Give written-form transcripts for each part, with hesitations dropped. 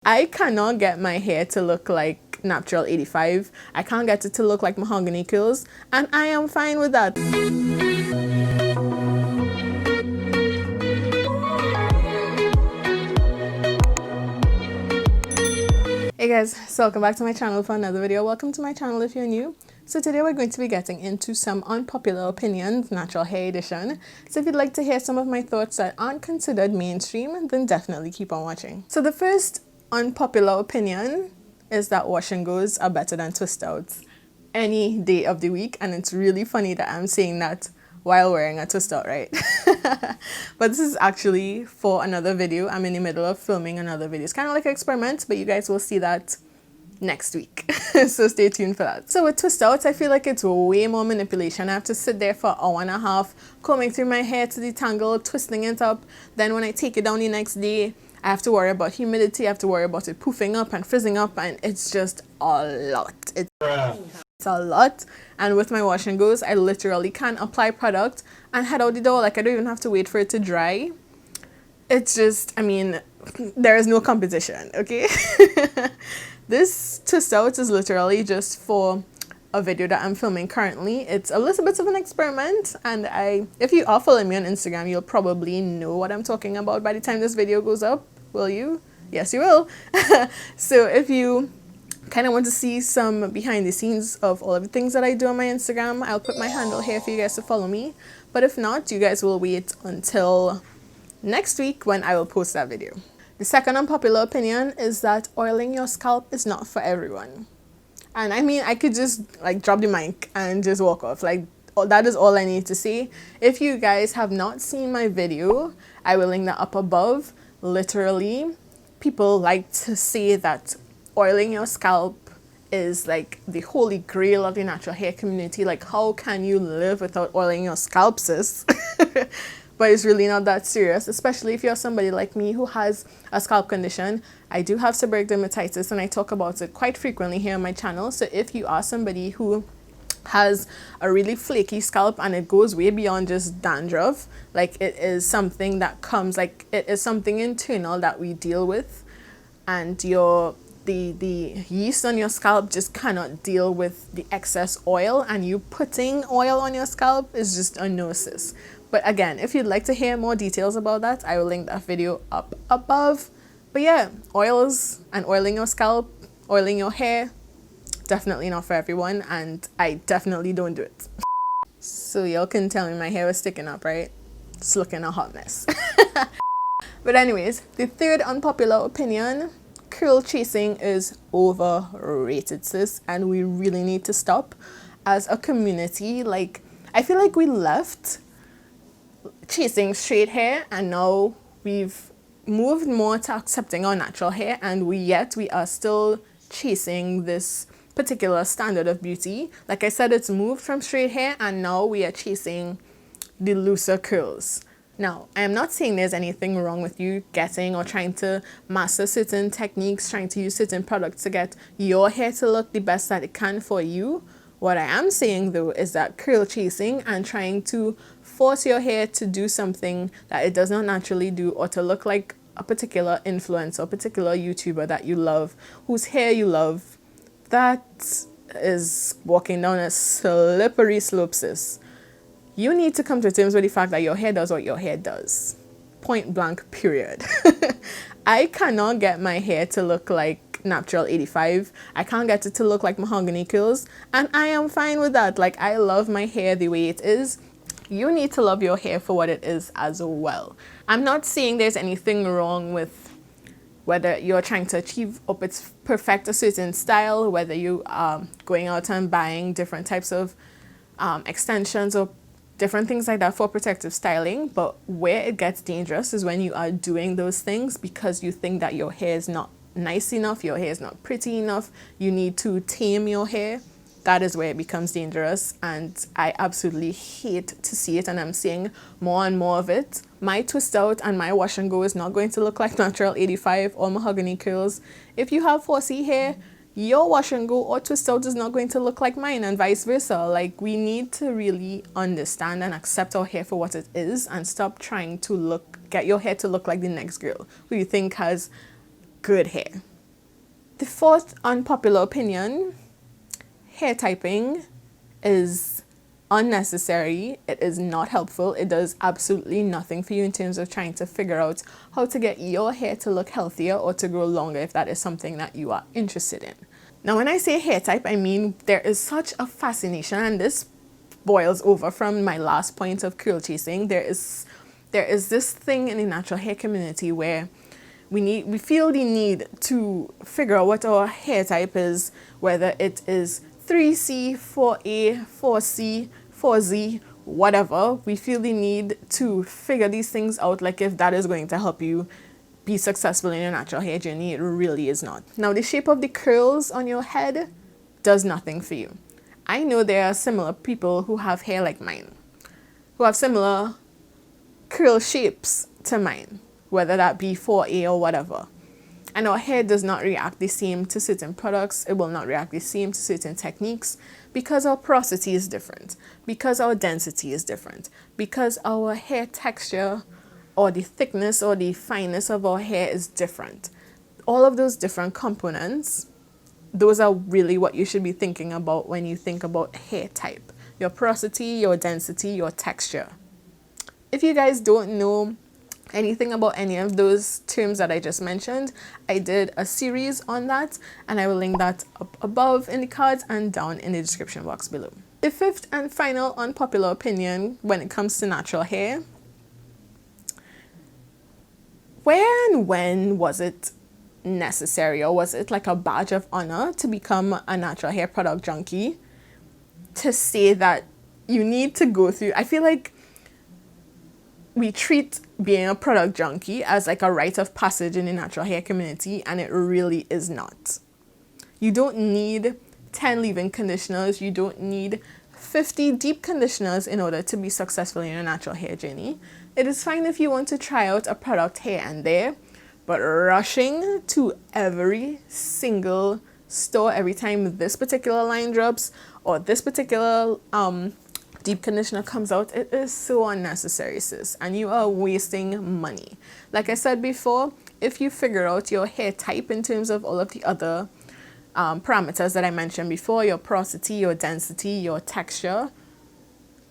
I cannot get my hair to look like natural 85. I can't get it to look like mahogany curls, and I am fine with that. Hey guys, so welcome back to my channel for another video. Welcome to my channel if you're new. So today we're going to be getting into some unpopular opinions, natural hair edition. So if you'd like to hear some of my thoughts that aren't considered mainstream, then definitely keep on watching. So the first unpopular opinion is that wash and goes are better than twist outs any day of the week, and it's really funny that I'm saying that while wearing a twist out, right? But this is actually for another video. I'm in the middle of filming another video. It's kind of like an experiment, but you guys will see that next week. So stay tuned for that. So with twist outs, I feel like it's way more manipulation. I have to sit there for an hour and a half combing through my hair to detangle, twisting it up. Then when I take it down the next day, I have to worry about humidity, I have to worry about it poofing up and frizzing up, and it's just a lot. It's a lot. And with my wash and goes, I literally can apply product and head out the door. Like, I don't even have to wait for it to dry. It's just, I mean, there is no competition, okay? This twist out is literally just for a video that I'm filming currently. It's a little bit of an experiment, and if you are following me on Instagram, you'll probably know what I'm talking about by the time this video goes up. Will you? Yes, you will. So if you kind of want to see some behind the scenes of all of the things that I do on my Instagram, I'll put my handle here for you guys to follow me. But if not, you guys will wait until next week when I will post that video. The second unpopular opinion is that oiling your scalp is not for everyone. And I mean, I could just like drop the mic and just walk off. Like, that is all I need to say. If you guys have not seen my video, I will link that up above. Literally, people like to say that oiling your scalp is like the holy grail of the natural hair community. Like, how can you live without oiling your scalp, sis? But it's really not that serious, especially if you're somebody like me who has a scalp condition. I do have seborrheic dermatitis, and I talk about it quite frequently here on my channel. So if you are somebody who has a really flaky scalp and it goes way beyond just dandruff, like, it is something that comes, like, it is something internal that we deal with, and the yeast on your scalp just cannot deal with the excess oil, and you putting oil on your scalp is just a no-sis. But again, if you'd like to hear more details about that, I will link that video up above. But yeah, oils and oiling your scalp, oiling your hair, definitely not for everyone, and I definitely don't do it. So y'all can tell me my hair was sticking up, right? It's looking a hot mess. But anyways, the third unpopular opinion, curl chasing is overrated, sis, and we really need to stop as a community. Like, I feel like we left chasing straight hair, and now we've moved more to accepting our natural hair, and we are still chasing this particular standard of beauty. Like I said, it's moved from straight hair, and now we are chasing the looser curls. Now, I am not saying there's anything wrong with you getting or trying to master certain techniques, trying to use certain products to get your hair to look the best that it can for you. What I am saying though is that curl chasing and trying to force your hair to do something that it does not naturally do, or to look like a particular influencer, a particular YouTuber that you love, whose hair you love, that is walking down a slippery slope, sis. You need to come to terms with the fact that your hair does what your hair does. Point blank, period. I cannot get my hair to look like natural 85. I can't get it to look like mahogany curls, and I am fine with that. Like, I love my hair the way it is. You need to love your hair for what it is as well. I'm not saying there's anything wrong with whether you're trying to achieve or perfect a certain style, whether you are going out and buying different types of extensions or different things like that for protective styling. But where it gets dangerous is when you are doing those things because you think that your hair is not nice enough, your hair is not pretty enough, you need to tame your hair. That is where it becomes dangerous, and I absolutely hate to see it, and I'm seeing more and more of it. My twist out and my wash and go is not going to look like natural 85 or mahogany curls. If you have 4C hair, your wash and go or twist out is not going to look like mine, and vice versa. Like, we need to really understand and accept our hair for what it is, and stop trying to get your hair to look like the next girl who you think has good hair. The fourth unpopular opinion: hair typing is unnecessary. It is not helpful. It does absolutely nothing for you in terms of trying to figure out how to get your hair to look healthier or to grow longer if that is something that you are interested in. Now, when I say hair type, I mean there is such a fascination, and this boils over from my last point of curl chasing. There is this thing in the natural hair community where we feel the need to figure out what our hair type is, whether it is 3C, 4A, 4C, 4Z, whatever. We feel the need to figure these things out, like if that is going to help you be successful in your natural hair journey. It really is not. Now, the shape of the curls on your head does nothing for you. I know there are similar people who have hair like mine, who have similar curl shapes to mine, whether that be 4A or whatever. And our hair does not react the same to certain products. It will not react the same to certain techniques because our porosity is different, because our density is different, because our hair texture or the thickness or the fineness of our hair is different. All of those different components, those are really what you should be thinking about when you think about hair type: your porosity, your density, your texture. If you guys don't know anything about any of those terms that I just mentioned, I did a series on that, and I will link that up above in the cards and down in the description box below. The fifth and final unpopular opinion when it comes to natural hair: where and when was it necessary, or was it like a badge of honor to become a natural hair product junkie, to say that you need to go through? I feel like we treat being a product junkie as like a rite of passage in the natural hair community, and it really is not. You don't need 10 leave-in conditioners. You don't need 50 deep conditioners in order to be successful in your natural hair journey. It is fine if you want to try out a product here and there, but rushing to every single store every time this particular line drops or this particular deep conditioner comes out, it is so unnecessary, sis, and you are wasting money. Like I said before, if you figure out your hair type in terms of all of the other parameters that I mentioned before, your porosity, your density, your texture,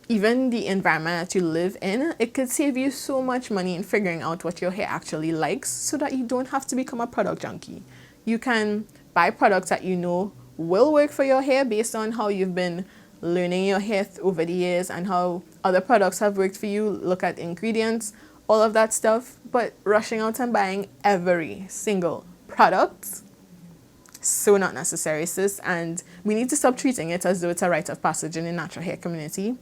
even the environment that you live in, it could save you so much money in figuring out what your hair actually likes, so that you don't have to become a product junkie. You can buy products that you know will work for your hair based on how you've been learning your hair over the years and how other products have worked for you. Look at ingredients, all of that stuff. But rushing out and buying every single product, so not necessary, sis. And we need to stop treating it as though it's a rite of passage in the natural hair community.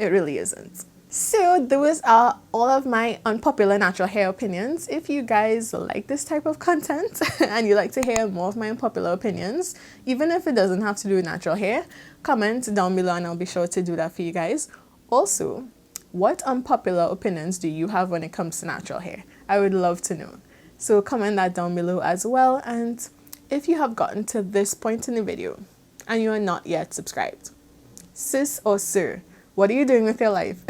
It really isn't. So those are all of my unpopular natural hair opinions. If you guys like this type of content and you like to hear more of my unpopular opinions, even if it doesn't have to do with natural hair, comment down below and I'll be sure to do that for you guys. Also, what unpopular opinions do you have when it comes to natural hair? I would love to know. So comment that down below as well. And if you have gotten to this point in the video and you are not yet subscribed, sis or sir, what are you doing with your life?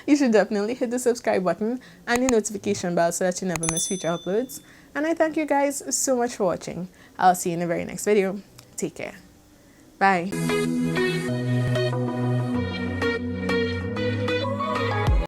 You should definitely hit the subscribe button and the notification bell so that you never miss future uploads. And I thank you guys so much for watching. I'll see you in the very next video. Take care. Bye.